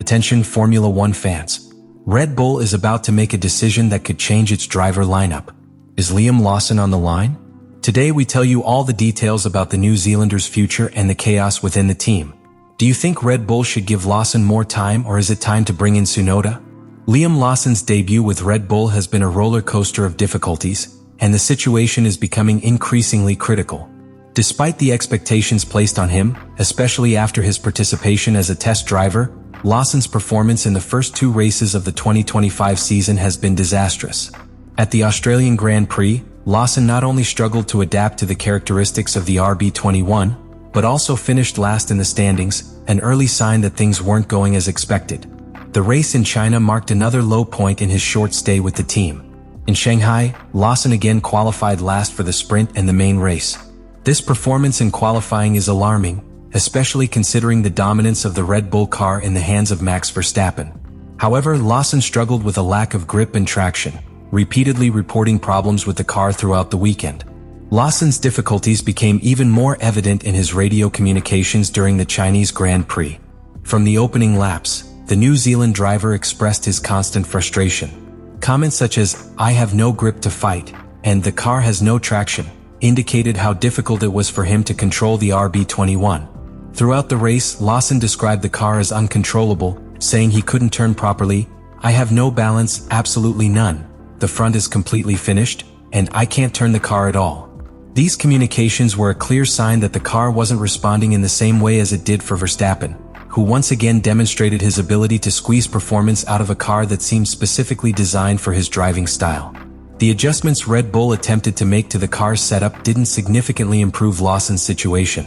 Attention Formula One fans. Red Bull is about to make a decision that could change its driver lineup. Is Liam Lawson on the line? Today we tell you all the details about the New Zealander's future and the chaos within the team. Do you think Red Bull should give Lawson more time, or is it time to bring in Tsunoda? Liam Lawson's debut with Red Bull has been a roller coaster of difficulties, and the situation is becoming increasingly critical. Despite the expectations placed on him, especially after his participation as a test driver, Lawson's performance in the first two races of the 2025 season has been disastrous. At the Australian Grand Prix, Lawson not only struggled to adapt to the characteristics of the RB21, but also finished last in the standings, an early sign that things weren't going as expected. The race in China marked another low point in his short stay with the team. In Shanghai, Lawson again qualified last for the sprint and the main race. This performance in qualifying is alarming, especially considering the dominance of the Red Bull car in the hands of Max Verstappen. However, Lawson struggled with a lack of grip and traction, repeatedly reporting problems with the car throughout the weekend. Lawson's difficulties became even more evident in his radio communications during the Chinese Grand Prix. From the opening laps, the New Zealand driver expressed his constant frustration. Comments such as, "I have no grip to fight," and "the car has no traction," indicated how difficult it was for him to control the RB21. Throughout the race, Lawson described the car as uncontrollable, saying he couldn't turn properly. "I have no balance, absolutely none. The front is completely finished, and I can't turn the car at all." These communications were a clear sign that the car wasn't responding in the same way as it did for Verstappen, who once again demonstrated his ability to squeeze performance out of a car that seemed specifically designed for his driving style. The adjustments Red Bull attempted to make to the car's setup didn't significantly improve Lawson's situation.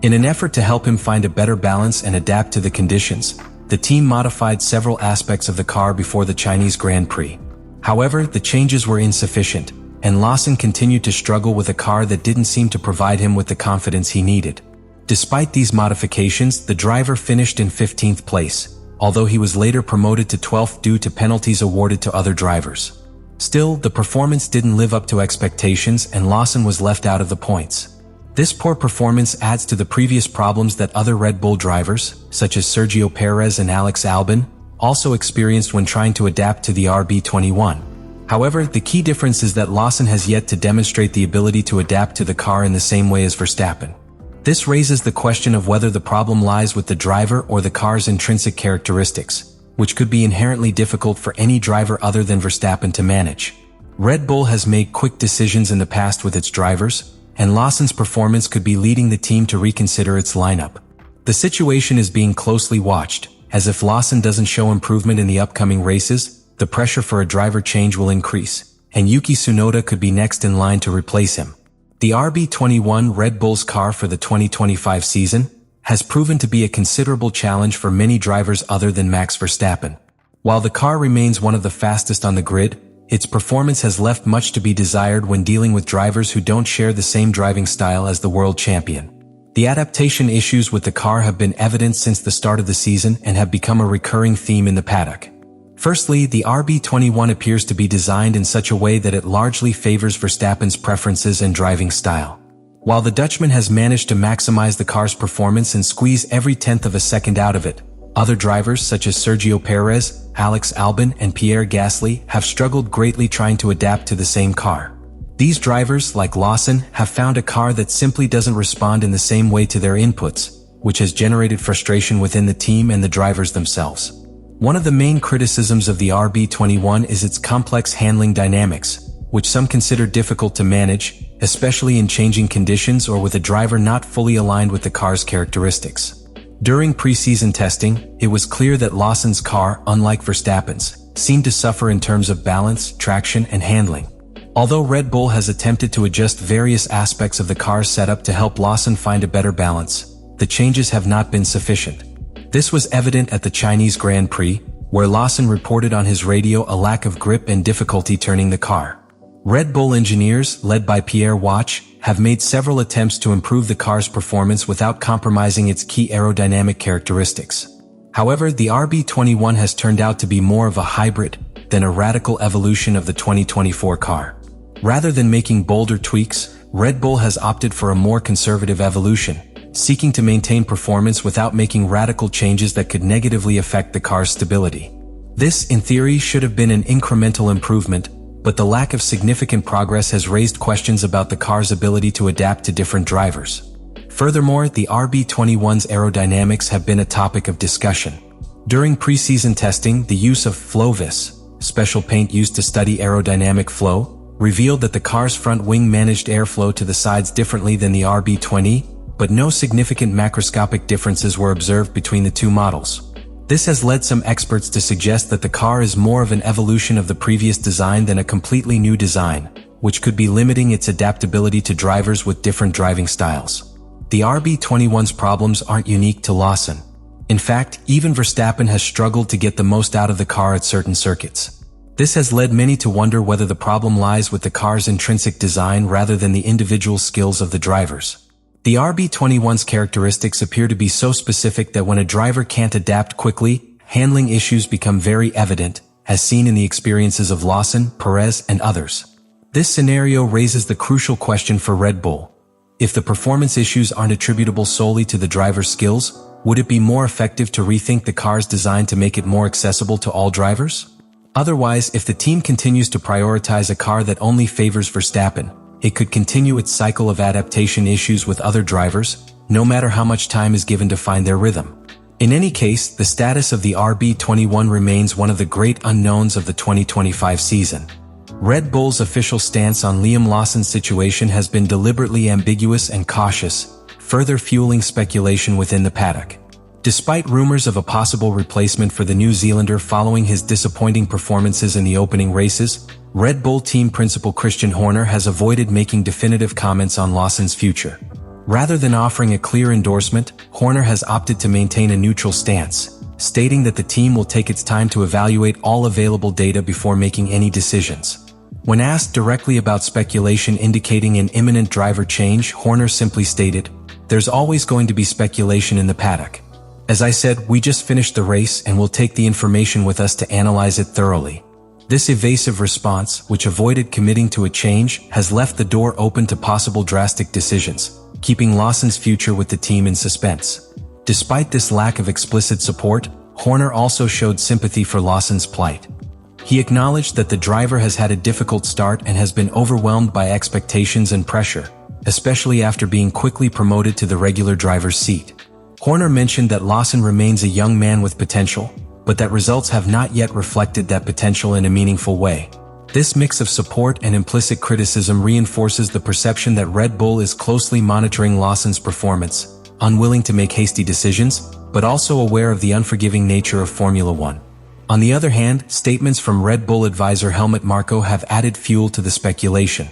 In an effort to help him find a better balance and adapt to the conditions, the team modified several aspects of the car before the Chinese Grand Prix. However, the changes were insufficient, and Lawson continued to struggle with a car that didn't seem to provide him with the confidence he needed. Despite these modifications, the driver finished in 15th place, although he was later promoted to 12th due to penalties awarded to other drivers. Still, the performance didn't live up to expectations, and Lawson was left out of the points. This poor performance adds to the previous problems that other Red Bull drivers, such as Sergio Perez and Alex Albon, also experienced when trying to adapt to the RB21. However, the key difference is that Lawson has yet to demonstrate the ability to adapt to the car in the same way as Verstappen. This raises the question of whether the problem lies with the driver or the car's intrinsic characteristics, which could be inherently difficult for any driver other than Verstappen to manage. Red Bull has made quick decisions in the past with its drivers, and Lawson's performance could be leading the team to reconsider its lineup. The situation is being closely watched, as if Lawson doesn't show improvement in the upcoming races, the pressure for a driver change will increase, and Yuki Tsunoda could be next in line to replace him. The RB21 Red Bull's car for the 2025 season has proven to be a considerable challenge for many drivers other than Max Verstappen. While the car remains one of the fastest on the grid, its performance has left much to be desired when dealing with drivers who don't share the same driving style as the world champion. The adaptation issues with the car have been evident since the start of the season and have become a recurring theme in the paddock. Firstly, the RB21 appears to be designed in such a way that it largely favors Verstappen's preferences and driving style. While the Dutchman has managed to maximize the car's performance and squeeze every tenth of a second out of it, other drivers such as Sergio Perez, Alex Albon, and Pierre Gasly have struggled greatly trying to adapt to the same car. These drivers, like Lawson, have found a car that simply doesn't respond in the same way to their inputs, which has generated frustration within the team and the drivers themselves. One of the main criticisms of the RB21 is its complex handling dynamics, which some consider difficult to manage, especially in changing conditions or with a driver not fully aligned with the car's characteristics. During preseason testing, it was clear that Lawson's car, unlike Verstappen's, seemed to suffer in terms of balance, traction, and handling. Although Red Bull has attempted to adjust various aspects of the car's setup to help Lawson find a better balance, the changes have not been sufficient. This was evident at the Chinese Grand Prix, where Lawson reported on his radio a lack of grip and difficulty turning the car. Red Bull engineers, led by Pierre Wache, have made several attempts to improve the car's performance without compromising its key aerodynamic characteristics. However, the RB21 has turned out to be more of a hybrid than a radical evolution of the 2024 car. Rather than making bolder tweaks, Red Bull has opted for a more conservative evolution, seeking to maintain performance without making radical changes that could negatively affect the car's stability. This, in theory, should have been an incremental improvement, but the lack of significant progress has raised questions about the car's ability to adapt to different drivers. Furthermore, the RB21's aerodynamics have been a topic of discussion. During preseason testing, the use of Flowvis, special paint used to study aerodynamic flow, revealed that the car's front wing managed airflow to the sides differently than the RB20, but no significant macroscopic differences were observed between the two models. This has led some experts to suggest that the car is more of an evolution of the previous design than a completely new design, which could be limiting its adaptability to drivers with different driving styles. The RB21's problems aren't unique to Lawson. In fact, even Verstappen has struggled to get the most out of the car at certain circuits. This has led many to wonder whether the problem lies with the car's intrinsic design rather than the individual skills of the drivers. The RB21's characteristics appear to be so specific that when a driver can't adapt quickly, handling issues become very evident, as seen in the experiences of Lawson, Perez, and others. This scenario raises the crucial question for Red Bull. If the performance issues aren't attributable solely to the driver's skills, would it be more effective to rethink the car's design to make it more accessible to all drivers? Otherwise, if the team continues to prioritize a car that only favors Verstappen, it could continue its cycle of adaptation issues with other drivers, no matter how much time is given to find their rhythm. In any case, the status of the RB21 remains one of the great unknowns of the 2025 season. Red Bull's official stance on Liam Lawson's situation has been deliberately ambiguous and cautious, further fueling speculation within the paddock. Despite rumors of a possible replacement for the New Zealander following his disappointing performances in the opening races, Red Bull team principal Christian Horner has avoided making definitive comments on Lawson's future. Rather than offering a clear endorsement, Horner has opted to maintain a neutral stance, stating that the team will take its time to evaluate all available data before making any decisions. When asked directly about speculation indicating an imminent driver change, Horner simply stated, "There's always going to be speculation in the paddock. As I said, we just finished the race and we'll take the information with us to analyze it thoroughly." This evasive response, which avoided committing to a change, has left the door open to possible drastic decisions, keeping Lawson's future with the team in suspense. Despite this lack of explicit support, Horner also showed sympathy for Lawson's plight. He acknowledged that the driver has had a difficult start and has been overwhelmed by expectations and pressure, especially after being quickly promoted to the regular driver's seat. Horner mentioned that Lawson remains a young man with potential, but that results have not yet reflected that potential in a meaningful way. This mix of support and implicit criticism reinforces the perception that Red Bull is closely monitoring Lawson's performance, unwilling to make hasty decisions, but also aware of the unforgiving nature of Formula One. On the other hand, statements from Red Bull advisor Helmut Marko have added fuel to the speculation.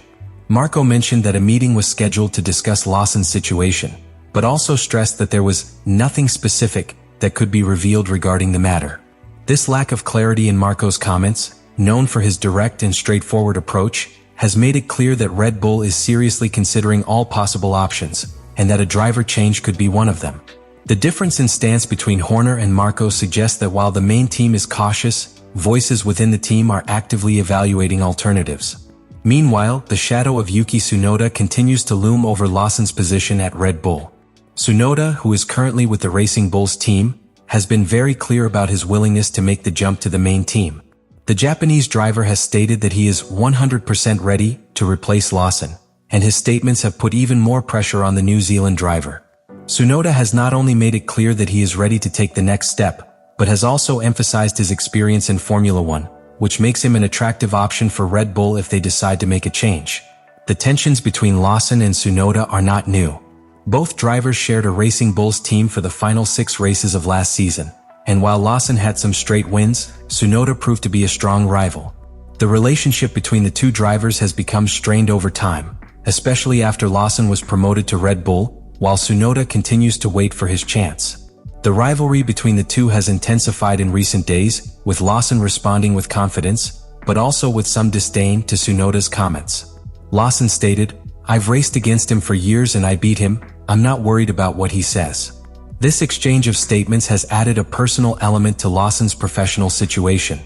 Marko mentioned that a meeting was scheduled to discuss Lawson's situation, but also stressed that there was nothing specific that could be revealed regarding the matter. This lack of clarity in Marko's comments, known for his direct and straightforward approach, has made it clear that Red Bull is seriously considering all possible options, and that a driver change could be one of them. The difference in stance between Horner and Marko suggests that while the main team is cautious, voices within the team are actively evaluating alternatives. Meanwhile, the shadow of Yuki Tsunoda continues to loom over Lawson's position at Red Bull. Tsunoda, who is currently with the Racing Bulls team, has been very clear about his willingness to make the jump to the main team. The Japanese driver has stated that he is 100% ready to replace Lawson, and his statements have put even more pressure on the New Zealand driver. Tsunoda has not only made it clear that he is ready to take the next step, but has also emphasized his experience in Formula One, which makes him an attractive option for Red Bull if they decide to make a change. The tensions between Lawson and Tsunoda are not new. Both drivers shared a Racing Bulls team for the final 6 races of last season, and while Lawson had some straight wins, Tsunoda proved to be a strong rival. The relationship between the two drivers has become strained over time, especially after Lawson was promoted to Red Bull, while Tsunoda continues to wait for his chance. The rivalry between the two has intensified in recent days, with Lawson responding with confidence, but also with some disdain to Tsunoda's comments. Lawson stated, "I've raced against him for years and I beat him. I'm not worried about what he says." This exchange of statements has added a personal element to Lawson's professional situation.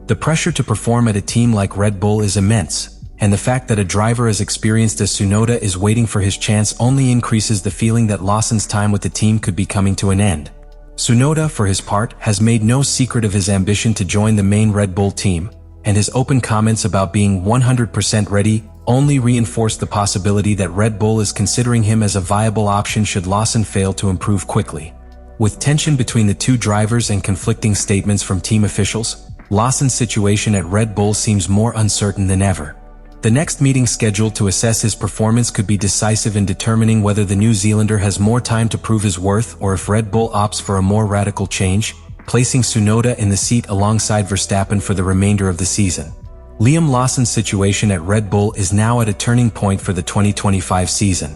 The pressure to perform at a team like Red Bull is immense, and the fact that a driver as experienced as Tsunoda is waiting for his chance only increases the feeling that Lawson's time with the team could be coming to an end. Tsunoda, for his part, has made no secret of his ambition to join the main Red Bull team, and his open comments about being 100% ready only reinforce the possibility that Red Bull is considering him as a viable option should Lawson fail to improve quickly. With tension between the two drivers and conflicting statements from team officials, Lawson's situation at Red Bull seems more uncertain than ever. The next meeting scheduled to assess his performance could be decisive in determining whether the New Zealander has more time to prove his worth or if Red Bull opts for a more radical change, placing Tsunoda in the seat alongside Verstappen for the remainder of the season. Liam Lawson's situation at Red Bull is now at a turning point for the 2025 season.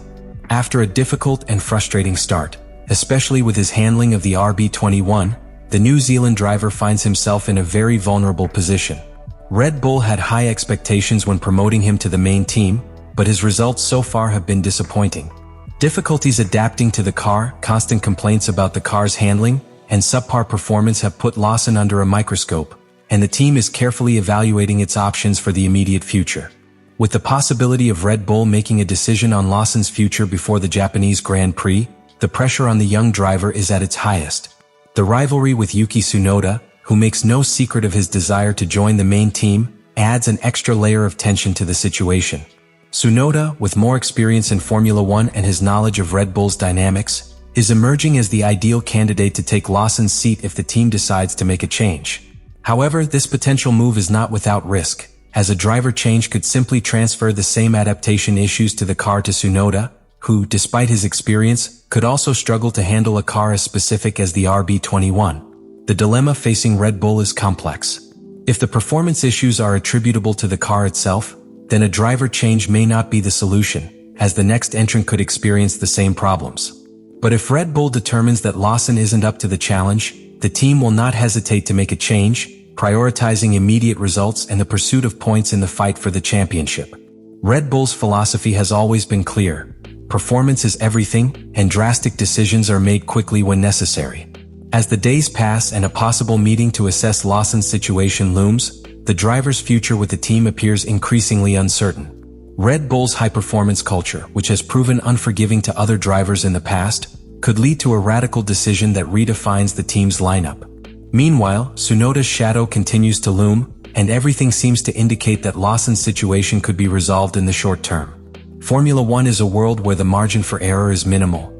After a difficult and frustrating start, especially with his handling of the RB21, the New Zealand driver finds himself in a very vulnerable position. Red Bull had high expectations when promoting him to the main team, but his results so far have been disappointing. Difficulties adapting to the car, constant complaints about the car's handling, and subpar performance have put Lawson under a microscope, and the team is carefully evaluating its options for the immediate future. With the possibility of Red Bull making a decision on Lawson's future before the Japanese Grand Prix, the pressure on the young driver is at its highest. The rivalry with Yuki Tsunoda, who makes no secret of his desire to join the main team, adds an extra layer of tension to the situation. Tsunoda, with more experience in Formula One and his knowledge of Red Bull's dynamics, is emerging as the ideal candidate to take Lawson's seat if the team decides to make a change. However, this potential move is not without risk, as a driver change could simply transfer the same adaptation issues to the car to Tsunoda, who, despite his experience, could also struggle to handle a car as specific as the RB21. The dilemma facing Red Bull is complex. If the performance issues are attributable to the car itself, then a driver change may not be the solution, as the next entrant could experience the same problems. But if Red Bull determines that Lawson isn't up to the challenge, the team will not hesitate to make a change, prioritizing immediate results and the pursuit of points in the fight for the championship. Red Bull's philosophy has always been clear. Performance is everything, and drastic decisions are made quickly when necessary. As the days pass and a possible meeting to assess Lawson's situation looms, the driver's future with the team appears increasingly uncertain. Red Bull's high-performance culture, which has proven unforgiving to other drivers in the past, could lead to a radical decision that redefines the team's lineup. Meanwhile, Tsunoda's shadow continues to loom, and everything seems to indicate that Lawson's situation could be resolved in the short term. Formula One is a world where the margin for error is minimal,